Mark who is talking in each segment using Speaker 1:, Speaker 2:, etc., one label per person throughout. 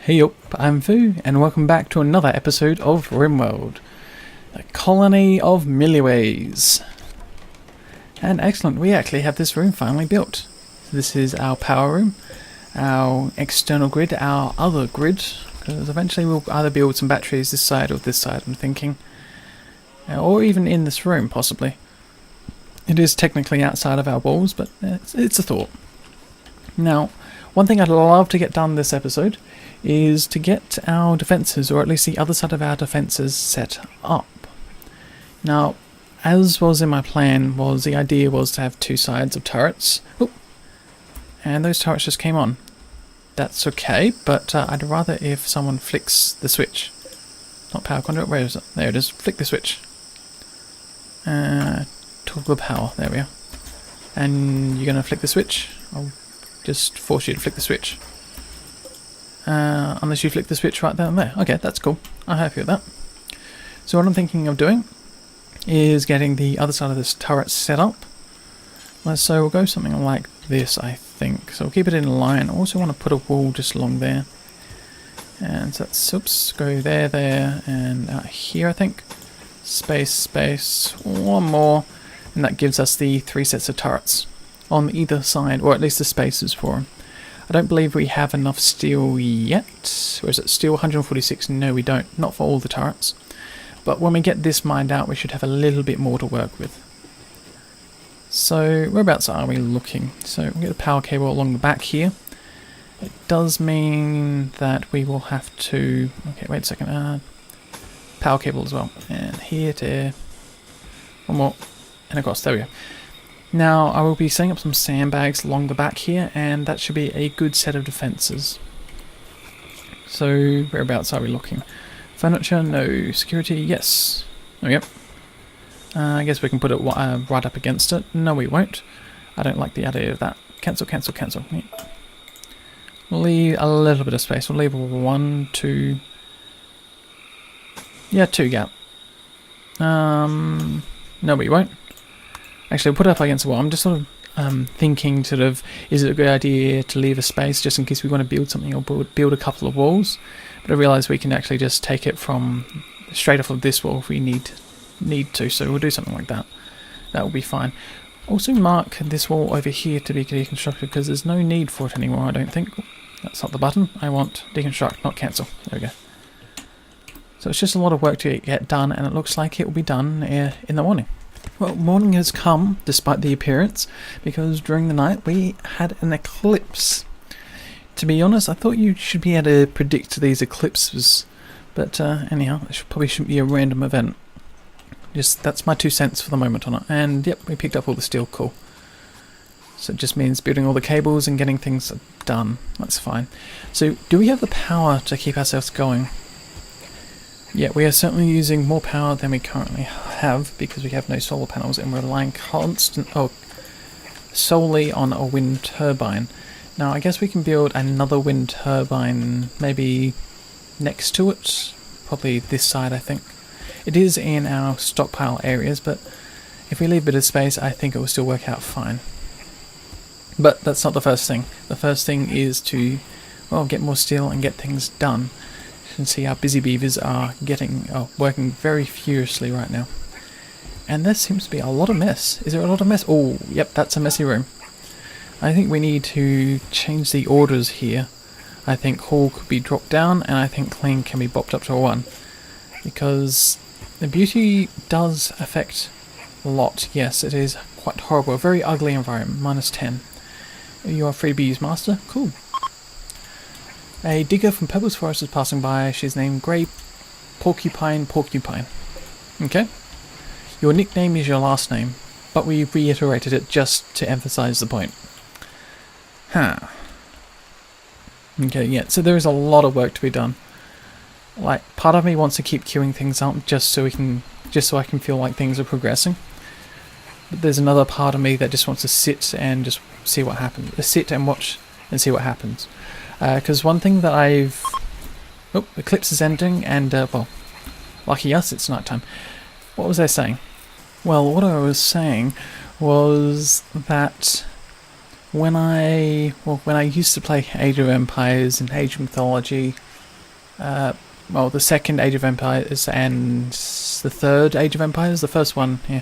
Speaker 1: Hey up, I'm Fu, and welcome back to another episode of RimWorld, the colony of milliways. And excellent, we actually have this room finally built. So this is our power room, our external grid, our other grid, because eventually we'll either build some batteries this side or this side, I'm thinking. Or even in this room, possibly. It is technically outside of our walls, but it's a thought. Now, one thing I'd love to get done this episode is to get our defences, or at least the other side of our defences, set up. Now, as was in my plan, the idea was to have two sides of turrets. Oop. And those turrets just came on. That's okay, but I'd rather if someone flicks the switch. Not power conduit, where is it? There it is, flick the switch. Toggle the power, there we are. And you're going to flick the switch? I'll just force you to flick the switch. Unless you flick the switch right down there. Okay, that's cool. I'm happy with that. So what I'm thinking of doing is getting the other side of this turret set up. So we'll go something like this, I think. So we'll keep it in line. I also want to put a wall just along there. And so that's, oops, go there, there, and out here, I think. Space, space, one more. And that gives us the 3 sets of turrets on either side, or at least the spaces for them. I don't believe we have enough steel yet. Or is it steel 146? No, we don't. Not for all the turrets. But when we get this mined out, we should have a little bit more to work with. So, whereabouts are we looking? So, we'll get a power cable along the back here. It does mean that we will have to... Okay, wait a second. Power cable as well. And here to... one more. And across. There we go. Now, I will be setting up some sandbags along the back here, and that should be a good set of defences. So, whereabouts are we looking? Furniture? No. Security? Yes. Oh, yep. I guess we can put it right up against it. No, we won't. I don't like the idea of that. Cancel, cancel, cancel. Yeah. We'll leave a little bit of space. We'll leave 1, 2... Yeah, 2 gap. No, we won't. Actually, we'll put it up against the wall. I'm just sort of thinking, is it a good idea to leave a space just in case we want to build something or build a couple of walls? But I realise we can actually just take it from straight off of this wall if we need to, so we'll do something like that. That will be fine. Also mark this wall over here to be deconstructed because there's no need for it anymore, I don't think. That's not the button. I want deconstruct, not cancel. There we go. So it's just a lot of work to get done, and it looks like it will be done in the morning. Well, morning has come, despite the appearance, because during the night we had an eclipse. To be honest, I thought you should be able to predict these eclipses, but anyhow, it probably shouldn't be a random event. Just, that's my 2 cents for the moment on it. And yep, we picked up all the steel, cool. So it just means building all the cables and getting things done. That's fine. So, do we have the power to keep ourselves going? Yeah, we are certainly using more power than we currently have because we have no solar panels and we're relying solely on a wind turbine. Now, I guess we can build another wind turbine maybe next to it. Probably this side, I think. It is in our stockpile areas, but if we leave a bit of space, I think it will still work out fine. But that's not the first thing. The first thing is to, well, get more steel and get things done. You can see our busy beavers are working very furiously right now. And there seems to be a lot of mess. Is there a lot of mess? Oh, yep, that's a messy room. I think we need to change the orders here. I think Hall could be dropped down, and I think Clean can be bopped up to a 1. Because the beauty does affect a lot. Yes, it is quite horrible. A very ugly environment. -10. You are free bees master? Cool. A digger from Pebbles Forest is passing by. She's named Grey Porcupine. Okay. Your nickname is your last name, but we reiterated it just to emphasize the point. Huh. Okay, yeah, so there is a lot of work to be done. Like, part of me wants to keep queuing things up just so I can feel like things are progressing. But there's another part of me that just wants to sit and just see what happens. Sit and watch and see what happens. Because one thing that eclipse is ending, and, well, lucky us, it's nighttime. What was I saying? Well, what I was saying was that when I used to play Age of Empires and Age of Mythology, well, the second Age of Empires and the third Age of Empires, the first one, yeah,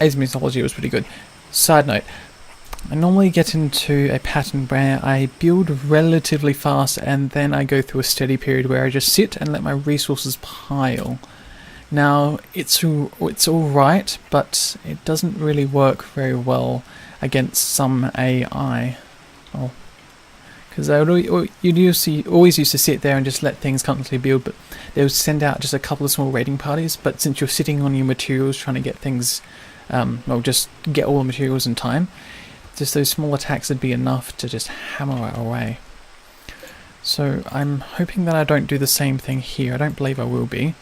Speaker 1: Age of Mythology was pretty good. Side note, I normally get into a pattern where I build relatively fast and then I go through a steady period where I just sit and let my resources pile. Now, it's alright, but it doesn't really work very well against some AI. Oh, because you always used to sit there and just let things constantly build, but they would send out just a couple of small raiding parties. But since you're sitting on your materials trying to get things, well, just get all the materials in time, just those small attacks would be enough to just hammer it away. So I'm hoping that I don't do the same thing here. I don't believe I will be.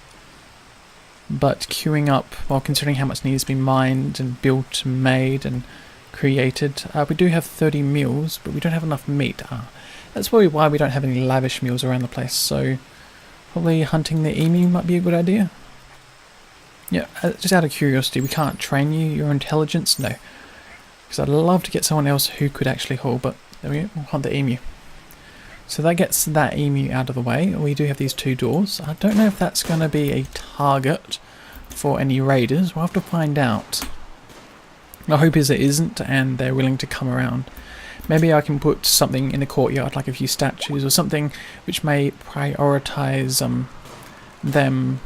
Speaker 1: But queuing up, well, considering how much needs to be mined and built and made and created, we do have 30 meals, but we don't have enough meat. That's probably why we don't have any lavish meals around the place, so probably hunting the emu might be a good idea. Yeah, just out of curiosity, we can't train you, your intelligence? No. Because I'd love to get someone else who could actually haul, but there we go, we'll hunt the emu. So that gets that emu out of the way. We do have these two doors. I don't know if that's going to be a target for any raiders. We'll have to find out. My hope is it isn't and they're willing to come around. Maybe I can put something in the courtyard, like a few statues or something which may prioritize them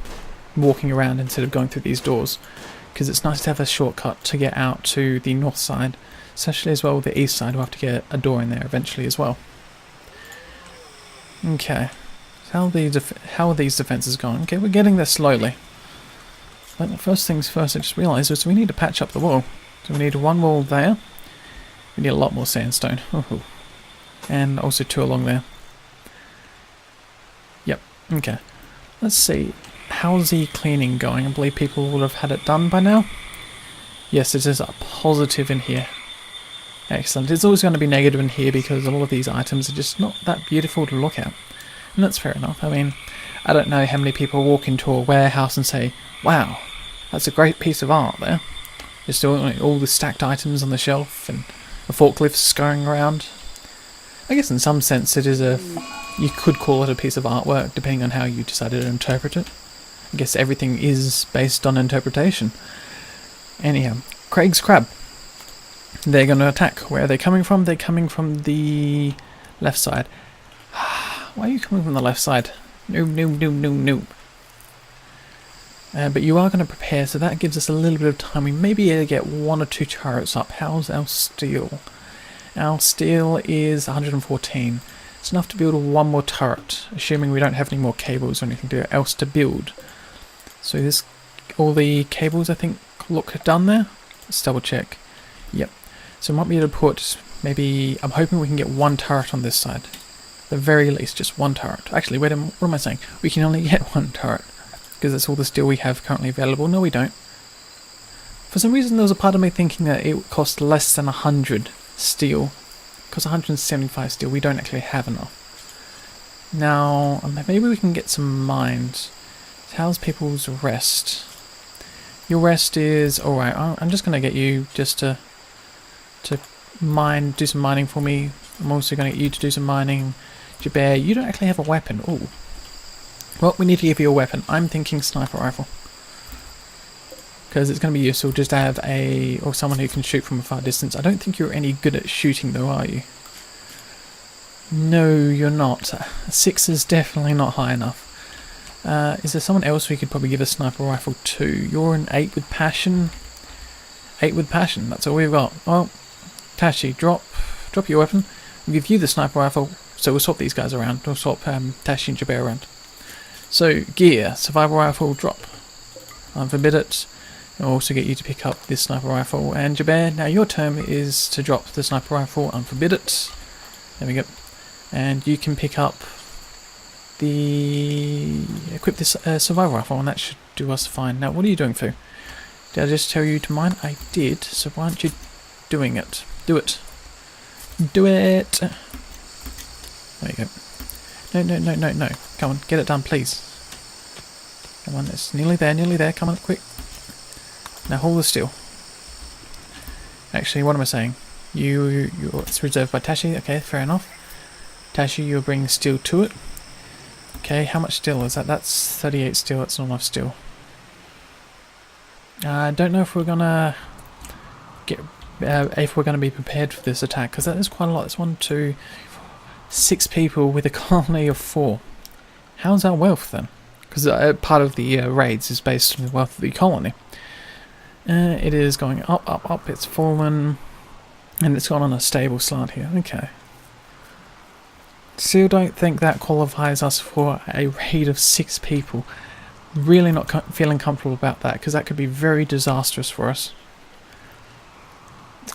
Speaker 1: walking around instead of going through these doors. Because it's nice to have a shortcut to get out to the north side. Especially as well the east side. We'll have to get a door in there eventually as well. Okay. How are these defenses going? Okay, we're getting there slowly. But the first things first, I just realised was we need to patch up the wall. So we need one wall there. We need a lot more sandstone. Ooh. And also two along there. Yep, okay. Let's see. How's the cleaning going? I believe people would have had it done by now. Yes, it is a positive in here. Excellent. It's always going to be negative in here because all of these items are just not that beautiful to look at. And that's fair enough. I mean, I don't know how many people walk into a warehouse and say, wow, that's a great piece of art there. Just all the stacked items on the shelf and the forklifts going around. I guess in some sense it is you could call it a piece of artwork depending on how you decided to interpret it. I guess everything is based on interpretation. Anyhow, Craig's Crab. They're going to attack. Where are they coming from? They're coming from the left side. Why are you coming from the left side? No. But you are going to prepare, so that gives us a little bit of time. We may be able to get one or two turrets up. How's our steel? Our steel is 114. It's enough to build one more turret, assuming we don't have any more cables or anything else to build. So all the cables I think look done there. Let's double check. Yep. So I might be able to put maybe, I'm hoping we can get one turret on this side. At the very least, just one turret. Actually, wait, what am I saying? We can only get one turret. Because that's all the steel we have currently available. No, we don't. For some reason, there was a part of me thinking that it would cost less than 100 steel. It costs 175 steel. We don't actually have enough. Now, maybe we can get some mines. How's people's rest? Your rest is alright. I'm just going to get you just to mine, do some mining for me. I'm also going to get you to do some mining. Jabir, you don't actually have a weapon. Ooh. Well, we need to give you a weapon. I'm thinking sniper rifle. Because it's going to be useful just to have or someone who can shoot from a far distance. I don't think you're any good at shooting though, are you? No, you're not. 6 is definitely not high enough. Is there someone else we could probably give a sniper rifle to? You're an 8 with passion. 8 with passion, that's all we've got. Well, Tashi, drop your weapon. We'll give you the sniper rifle. So we'll swap these guys around. We'll swap Tashi and Jabir around. So, gear, survival rifle, drop. Unforbid it. I'll also get you to pick up this sniper rifle. And Jabir, now your turn is to drop the sniper rifle, unforbid it. There we go. And you can pick up equip this survival rifle, and that should do us fine. Now, what are you doing, Fu? Did I just tell you to mine? I did, so why aren't you doing it? Do it. Do it! There you go. No. Come on, get it done, please. Come on, it's nearly there. Come on, quick. Now haul the steel. Actually, what am I saying? It's reserved by Tashi. Okay, fair enough. Tashi, you're bringing steel to it. Okay, how much steel is that? That's 38 steel. That's not enough steel. I don't know if we're gonna get if we're gonna be prepared for this attack, because that is quite a lot. It's 1, 2, 6 people with a colony of 4. How's our wealth then? Because part of the raids is based on the wealth of the colony. It is going up, up, up. It's fallen, and it's gone on a stable slant here. Okay. Still don't think that qualifies us for a raid of 6 people. Really not feeling comfortable about that, because that could be very disastrous for us.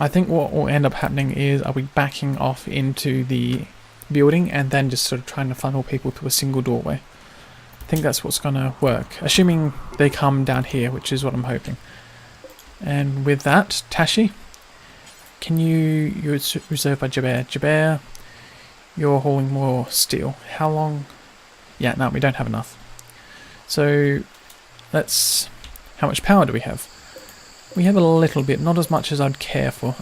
Speaker 1: I think what will end up happening is I'll be backing off into the building and then just sort of trying to funnel people through a single doorway. I think that's what's going to work, assuming they come down here, which is what I'm hoping. And with that, Tashi, you're reserved by Jaber. Jaber, you're hauling more steel. How long? Yeah, no, we don't have enough. So, how much power do we have? We have a little bit, not as much as I'd care for.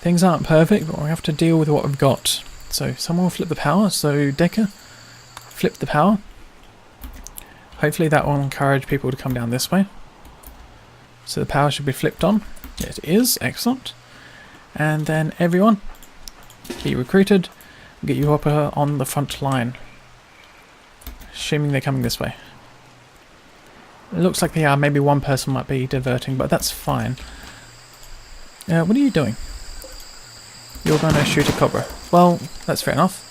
Speaker 1: Things aren't perfect, but we have to deal with what we've got. So, someone will flip the power. So, Decker, flip the power. Hopefully that will encourage people to come down this way. So the power should be flipped on. It is. Excellent. And then everyone, be recruited. We'll get you up on the front line. Assuming they're coming this way. It looks like they are. Maybe one person might be diverting, but that's fine. What are you doing? You're going to shoot a cobra. Well, that's fair enough.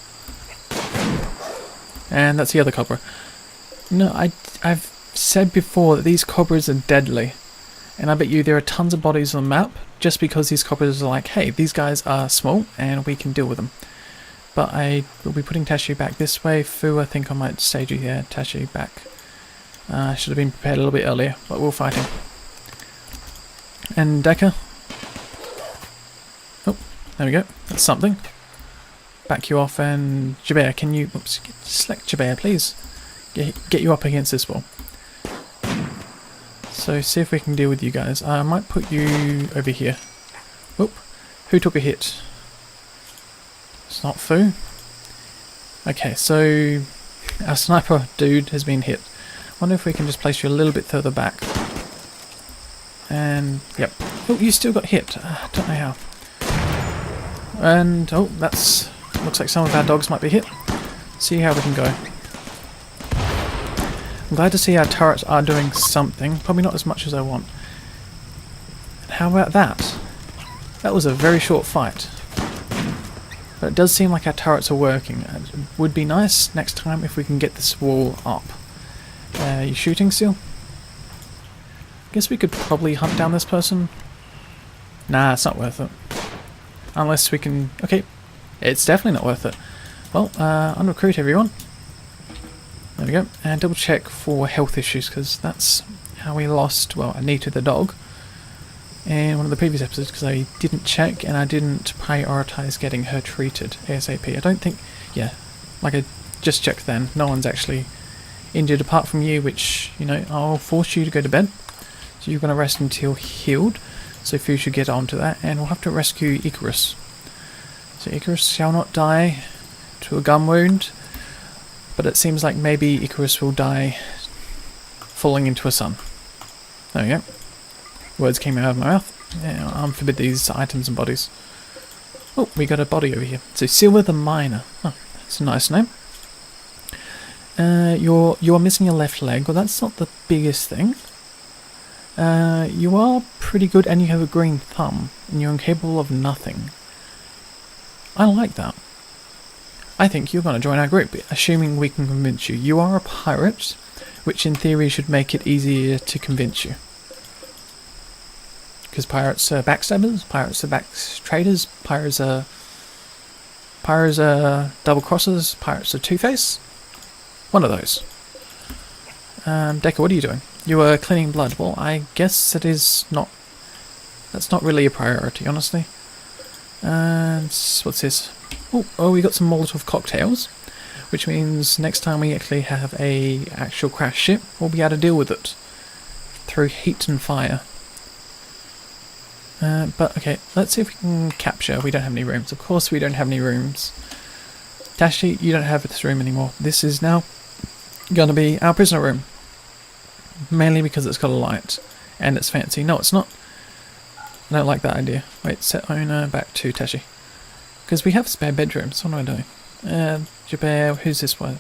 Speaker 1: And that's the other cobra. No, I've said before that these cobras are deadly. And I bet you there are tons of bodies on the map just because these cobras are like, hey, these guys are small and we can deal with them. But I will be putting Tashi back this way. Fu, I think I might stage you here. Tashi back. I should have been prepared a little bit earlier, but we'll fight him. And Decker. Oh, there we go. That's something. Back you off, and Jaber, can you... Oops, select Jaber, please. Get you up against this wall. So see if we can deal with you guys. I might put you over here. Oop. Who took a hit? It's not Fu. Okay, so our sniper dude has been hit. Wonder if we can just place you a little bit further back. And yep. Oh, you still got hit. Don't know how. And oh, that's looks like some of our dogs might be hit. See how we can go. I'm glad to see our turrets are doing something. Probably not as much as I want. And how about that? That was a very short fight. But it does seem like our turrets are working. It would be nice next time if we can get this wall up. You shooting still? Guess we could probably hunt down this person. Nah, it's not worth it. Unless we can... Okay, it's definitely not worth it. Well, unrecruit everyone. There we go. And double check for health issues, because that's how we lost, well, Anita the dog in one of the previous episodes, because I didn't check and I didn't prioritise getting her treated ASAP. I don't think... Yeah, like I just checked then. No one's actually injured apart from you, which, you know, I'll force you to go to bed. So you're going to rest until healed. So Fu should get onto that, and we'll have to rescue Icarus. So Icarus shall not die to a gun wound, but it seems like maybe Icarus will die falling into a sun. There we go. Words came out of my mouth. Yeah, I'll forbid these items and bodies. Oh, we got a body over here. So Silver the Miner. Oh, that's a nice name. You're missing your left leg. Well, that's not the biggest thing. You are pretty good, and you have a green thumb, and you're incapable of nothing. I like that. I think you're going to join our group, assuming we can convince you. You are a pirate, which in theory should make it easier to convince you. Because pirates are backstabbers, pirates are traders, pirates are double crossers, pirates are two-face. One of those. Decker, what are you doing? You are cleaning blood. Well, I guess that's not really a priority, honestly. And what's this? Oh, we got some Molotov cocktails, which means next time we actually have a actual crash ship, we'll be able to deal with it through heat and fire. But okay, let's see if we can capture. We don't have any rooms. Of course we don't have any rooms. Tashi, you don't have this room anymore. This is now going to be our prisoner room. Mainly because it's got a light. And it's fancy. No, it's not. I don't like that idea. Wait, set owner back to Tashi. Because we have spare bedrooms. What am I doing? Jabir, who's this one?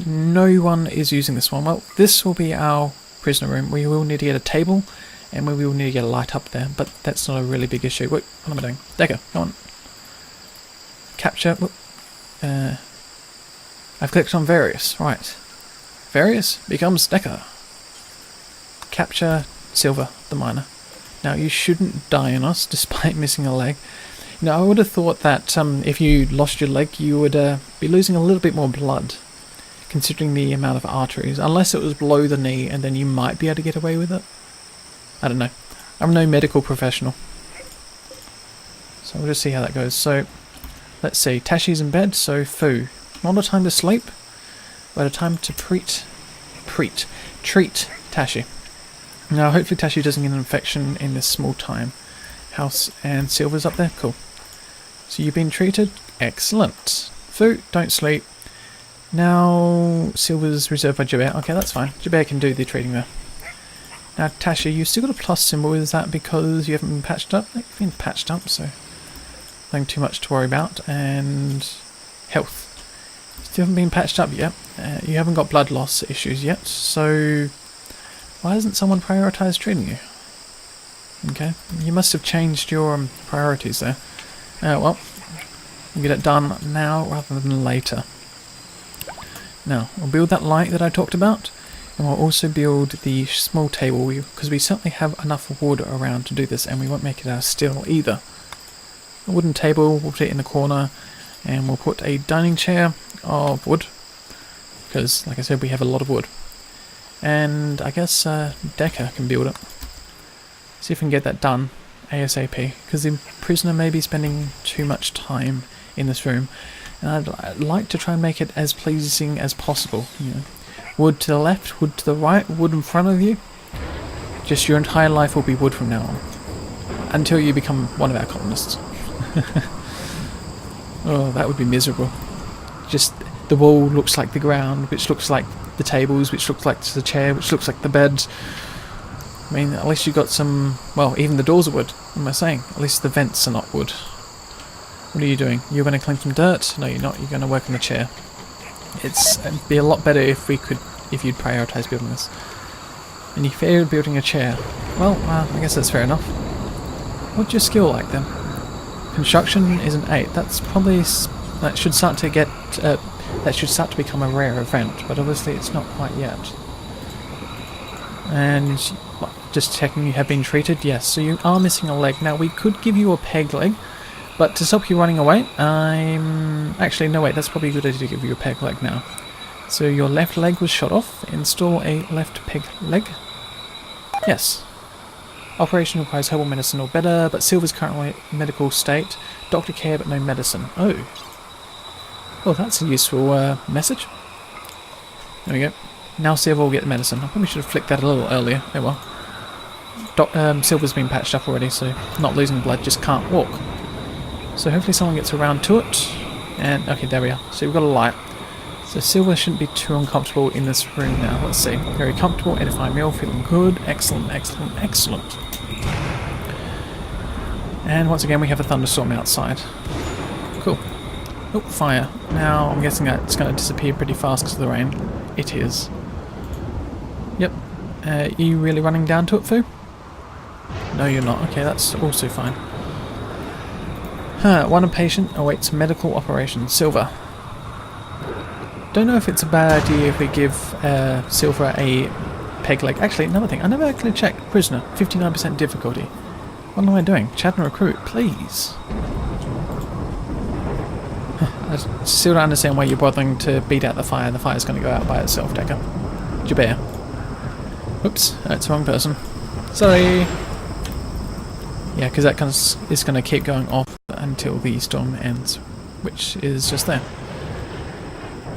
Speaker 1: No one is using this one. Well, this will be our prisoner room. We will need to get a table. And we will need to get a light up there, but that's not a really big issue. Wait, what am I doing? Decker, go on. Capture. I've clicked on various. Right. Various becomes Decker. Capture Silver, the miner. Now, you shouldn't die on us, despite missing a leg. Now, I would have thought that if you lost your leg, you would be losing a little bit more blood, considering the amount of arteries. Unless it was below the knee, and then you might be able to get away with it. I don't know. I'm no medical professional. So we'll just see how that goes. So, let's see. Tashi's in bed, so Fu. Not a time to sleep, but a time to treat Tashi. Now, hopefully Tashi doesn't get an infection in this small time. House and Silver's up there? Cool. So you've been treated? Excellent. Fu, don't sleep. Now, Silver's reserved by Jabir. Okay, that's fine. Jabir can do the treating there. Now, Tashi, you've still got a plus symbol. Is that because you haven't been patched up? You've been patched up, so nothing too much to worry about. And health. Still haven't been patched up yet. You haven't got blood loss issues yet, so why hasn't someone prioritised treating you? Okay, you must have changed your priorities there. Well, we'll get it done now rather than later. Now, we'll build that light that I talked about. And we'll also build the small table, because we certainly have enough wood around to do this, and we won't make it out of steel either. A wooden table, we'll put it in the corner, and we'll put a dining chair of wood, because, like I said, we have a lot of wood. And I guess Decker can build it. See if we can get that done ASAP, because the prisoner may be spending too much time in this room, and I'd like to try and make it as pleasing as possible, you know. Wood to the left, wood to the right, wood in front of you. Just your entire life will be wood from now on. Until you become one of our colonists. Oh, that would be miserable. Just the wall looks like the ground, which looks like the tables, which looks like the chair, which looks like the bed. I mean, at least you got some... Well, even the doors are wood. What am I saying? At least the vents are not wood. What are you doing? You're going to clean some dirt? No, you're not. You're going to work on the chair. It'd be a lot better if you'd prioritise building this. And you failed building a chair. Well, I guess that's fair enough. What's your skill like then? Construction is an 8. That's probably that should start to become a rare event, but obviously it's not quite yet. And just checking, you have been treated. Yes, so you are missing a leg. Now we could give you a peg leg. But to stop you running away, actually, no wait, that's probably a good idea to give you a peg leg now. So your left leg was shot off. Install a left peg leg. Yes. Operation requires herbal medicine or better, but Silver's currently medical state. Doctor care, but no medicine. Oh. Well, that's a useful message. There we go. Now Silver will get medicine. I probably should have flicked that a little earlier. Oh well. Silver's been patched up already, so not losing blood, just can't walk. So hopefully someone gets around to it. And, okay, there we are. So we've got a light. So Silver shouldn't be too uncomfortable in this room now. Let's see. Very comfortable, edifying meal, feeling good. Excellent, excellent, excellent. And once again we have a thunderstorm outside. Cool. Oh, fire. Now I'm guessing that it's going to disappear pretty fast because of the rain. It is. Yep. Are you really running down to it, Fu? No, you're not. Okay, that's also fine. One patient awaits medical operation. Silver. Don't know if it's a bad idea if we give Silver a peg leg. Actually, another thing. I never actually checked. Prisoner. 59% difficulty. What am I doing? Chat and recruit, please. I still don't understand why you're bothering to beat out the fire. The fire's going to go out by itself, Decker. Jabir. Oops, that's the wrong person. Sorry. Yeah, because that is going to keep going off until the storm ends, which is just there.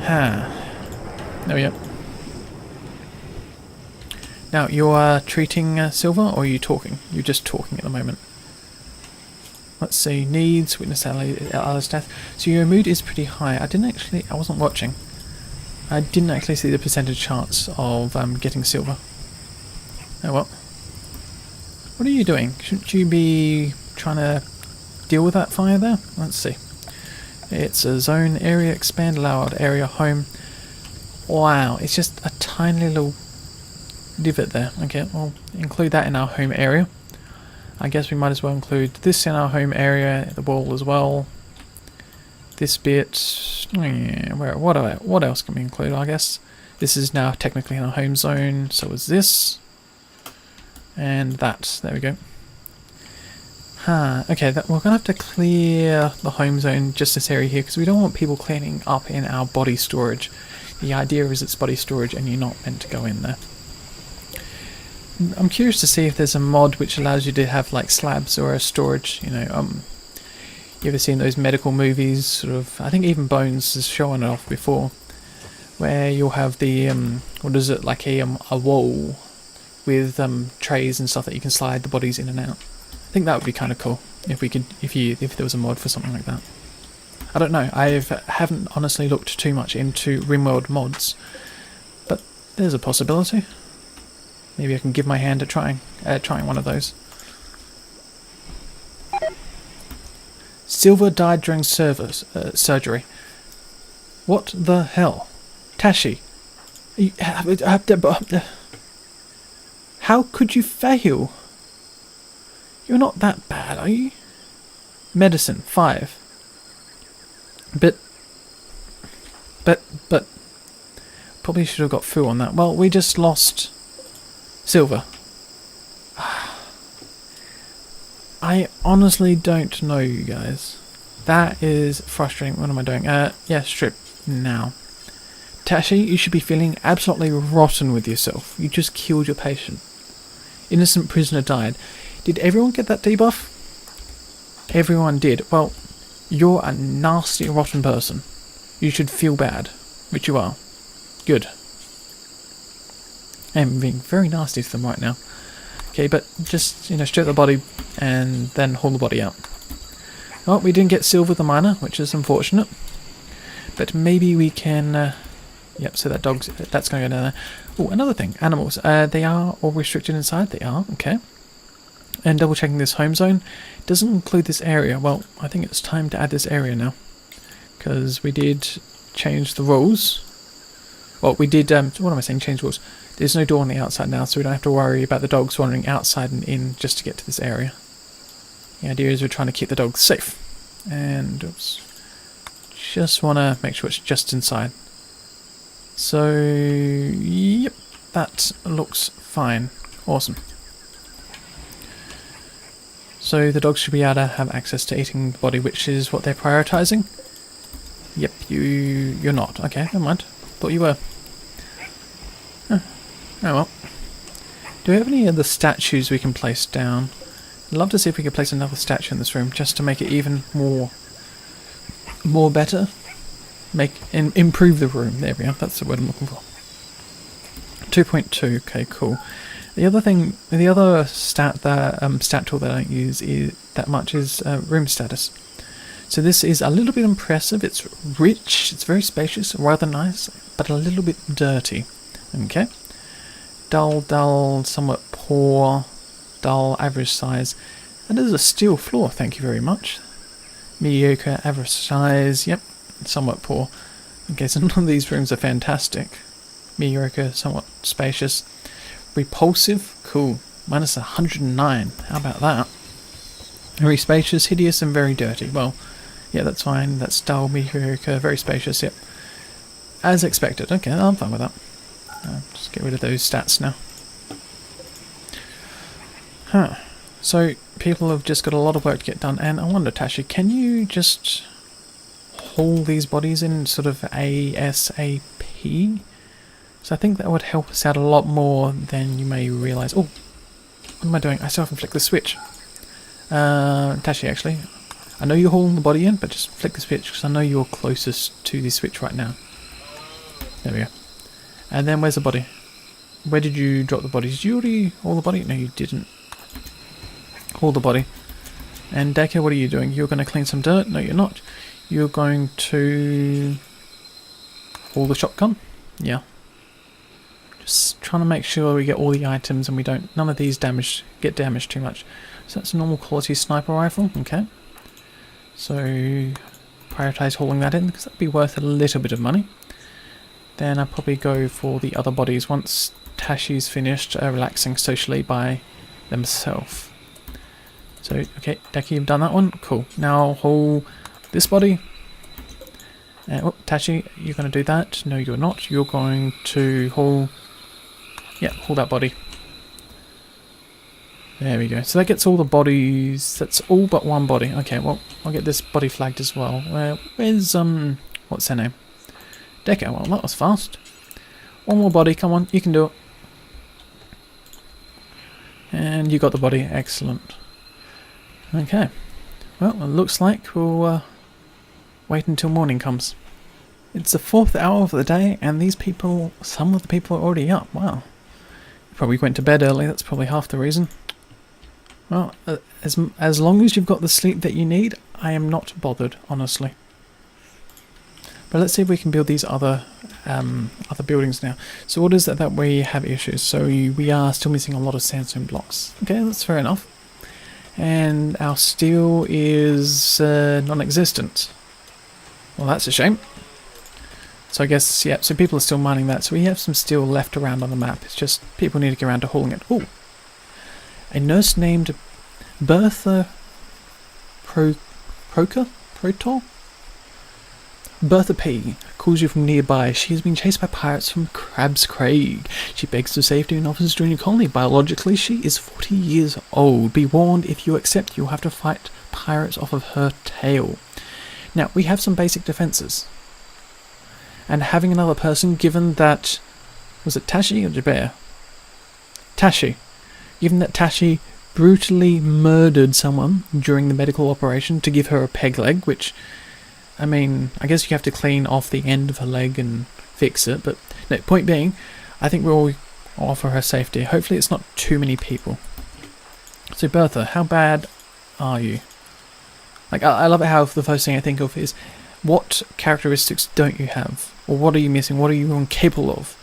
Speaker 1: There we go. Now, you are treating silver, or are you talking? You're just talking at the moment. Let's see, needs, witness Alice's death. So your mood is pretty high. I wasn't watching. I didn't actually see the percentage chance of getting silver. Oh well. What are you doing? Shouldn't you be trying to deal with that fire there? Let's see. It's a zone, area, expand, allowed, area, home. Wow, it's just a tiny little divot there. Okay, we'll include that in our home area. I guess we might as well include this in our home area, the wall as well. This bit, yeah, what else can we include? I guess this is now technically in our home zone, so is this. And that, there we go. Okay, we're going to have to clear the home zone, just this area here, because we don't want people cleaning up in our body storage. The idea is it's body storage and you're not meant to go in there. I'm curious to see if there's a mod which allows you to have like slabs or a storage, you know, you ever seen those medical movies, sort of, I think even Bones has shown it off before, where you'll have the, what is it, like a wall with trays and stuff that you can slide the bodies in and out. I think that would be kind of cool if we could, if there was a mod for something like that. I don't know, I haven't honestly looked too much into RimWorld mods, but there's a possibility. Maybe I can give my hand at trying one of those. Silver died during surgery. What the hell? Tashi, how could you fail? You're not that bad, are you? Medicine, 5. But probably should have got Fu on that. Well, we just lost silver. I honestly don't know, you guys. That is frustrating. What am I doing? Yeah, strip now. Tashi, you should be feeling absolutely rotten with yourself. You just killed your patient. Innocent prisoner died. Did everyone get that debuff? Everyone did. Well, you're a nasty, rotten person. You should feel bad, which you are. Good. I'm being very nasty to them right now. Okay, but just, you know, strip the body and then haul the body out. Well, we didn't get silver the miner, which is unfortunate. But maybe we can... yep, so that's going to go down there. Oh, another thing, animals. They are all restricted inside? They are, okay. And double checking this home zone. Doesn't include this area. Well, I think it's time to add this area now. Because we did change the rules. Well, we did, what am I saying, change rules. There's no door on the outside now, so we don't have to worry about the dogs wandering outside and in just to get to this area. The idea is we're trying to keep the dogs safe. And, oops. Just want to make sure it's just inside. So, yep, that looks fine. Awesome. So the dogs should be able to have access to eating the body, which is what they're prioritising. Yep, you're not. Okay, never mind. Thought you were. Oh well. Do we have any other statues we can place down? I'd love to see if we could place another statue in this room, just to make it even more better. Improve the room. There we are. That's the word I'm looking for. 2.2. Okay, cool. The other stat tool that I don't use that much is room status. So this is a little bit impressive. It's rich. It's very spacious, rather nice, but a little bit dirty. Okay. Dull, somewhat poor, dull, average size. That is a steel floor. Thank you very much. Mediocre, average size. Yep. Somewhat poor. Okay, so none of these rooms are fantastic. Mediocre, somewhat spacious. Repulsive, cool. Minus 109. How about that? Very spacious, hideous, and very dirty. Well, yeah, that's fine. That's dull, mediocre, very spacious. Yep. As expected. Okay, I'm fine with that. Just get rid of those stats now. Huh. So people have just got a lot of work to get done, and I wonder, Tashi, can you just haul these bodies in sort of ASAP? So I think that would help us out a lot more than you may realise. Oh, what am I doing? I still haven't flicked the switch. Tashi, actually, I know you're hauling the body in, but just flick the switch because I know you're closest to the switch right now. There we go. And then where's the body? where did you drop the bodies? Did you already haul the body? No, you didn't. Haul the body. And Decker, what are you doing? You're going to clean some dirt? No, you're not. You're going to haul the shotgun? Yeah. Just trying to make sure we get all the items and we don't, none of these get damaged too much. So that's a normal quality sniper rifle, okay. So prioritize hauling that in because that'd be worth a little bit of money. Then I'll probably go for the other bodies once Tashi's finished relaxing socially by themselves. So, okay, Deki, you've done that one. Cool. Now haul this body. Oh, Tashi, you're going to do that. No, you're not. You're going to haul... Yeah, haul that body. There we go. So that gets all the bodies. That's all but one body. Okay, well, I'll get this body flagged as well. Where's, what's her name? Deco. Well, that was fast. One more body. Come on, you can do it. And you got the body. Excellent. Okay. Well, it looks like we'll wait until morning comes. It's the 4th hour of the day, and these people, some of the people are already up. Wow. Probably went to bed early. That's probably half the reason. Well, as long as you've got the sleep that you need, I am not bothered, honestly. But let's see if we can build these other buildings now. So what is it that we have issues? So we are still missing a lot of sandstone blocks. Okay, that's fair enough. And our steel is non-existent. Well, that's a shame. So I guess, yeah, so people are still mining that. So we have some steel left around on the map. It's just people need to get around to hauling it. Oh, a nurse named Bertha Protor? Bertha P. calls you from nearby. She has been chased by pirates from Crab's Craig. She begs for safety and offers to join your colony. Biologically, she is 40 years old. Be warned, if you accept, you'll have to fight pirates off of her tail. Now, we have some basic defences. And having another person, given that... Was it Tashi or Jaber? Tashi. Given that Tashi brutally murdered someone during the medical operation to give her a peg leg, which... I mean, I guess you have to clean off the end of her leg and fix it, but no, point being, I think we'll offer her safety. Hopefully it's not too many people. So Bertha, how bad are you? Like, I love it how the first thing I think of is, what characteristics don't you have? Or what are you missing? What are you incapable of?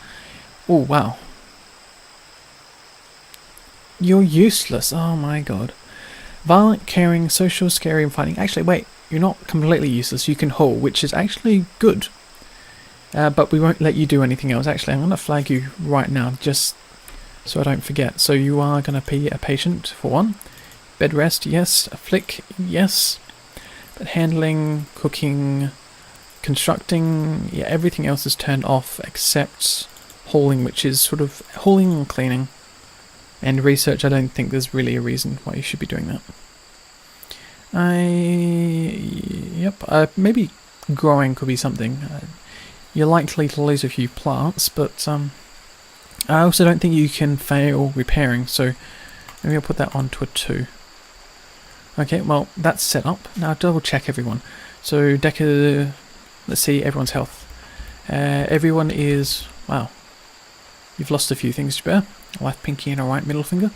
Speaker 1: Oh, wow. You're useless. Oh my god. Violent, caring, social, scary, and fighting. Actually, wait. You're not completely useless. You can haul, which is actually good. But we won't let you do anything else. Actually, I'm going to flag you right now, just so I don't forget. So you are going to be a patient, for one. Bed rest, yes. A flick, yes. But handling, cooking, constructing, yeah, everything else is turned off except hauling, which is sort of hauling and cleaning. And research, I don't think there's really a reason why you should be doing that. Maybe growing could be something. You're likely to lose a few plants, but I also don't think you can fail repairing, so maybe I'll put that onto a 2. Okay, well, that's set up. Now double check everyone. So Decker, let's see everyone's health. Everyone is, wow, you've lost a few things, Jabber. Left pinky and a right middle finger.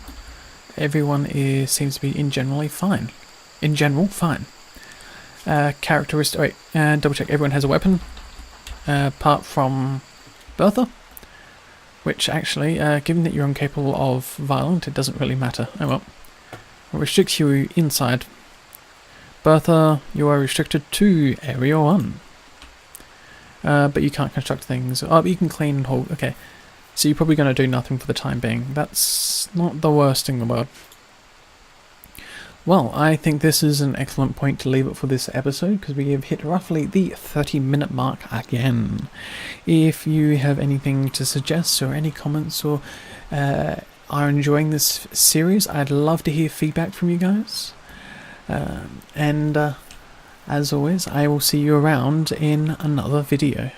Speaker 1: Everyone seems to be in general fine. Characteristic. Wait, double check. Everyone has a weapon, apart from Bertha. Which actually, given that you're incapable of violent, it doesn't really matter. Oh well. It restricts you inside. Bertha, you are restricted to Area 1. But you can't construct things. Oh, but you can clean and hold. Okay. So you're probably going to do nothing for the time being. That's not the worst thing in the world. Well, I think this is an excellent point to leave it for this episode, because we have hit roughly the 30-minute mark again. If you have anything to suggest or any comments or are enjoying this series, I'd love to hear feedback from you guys. As always, I will see you around in another video.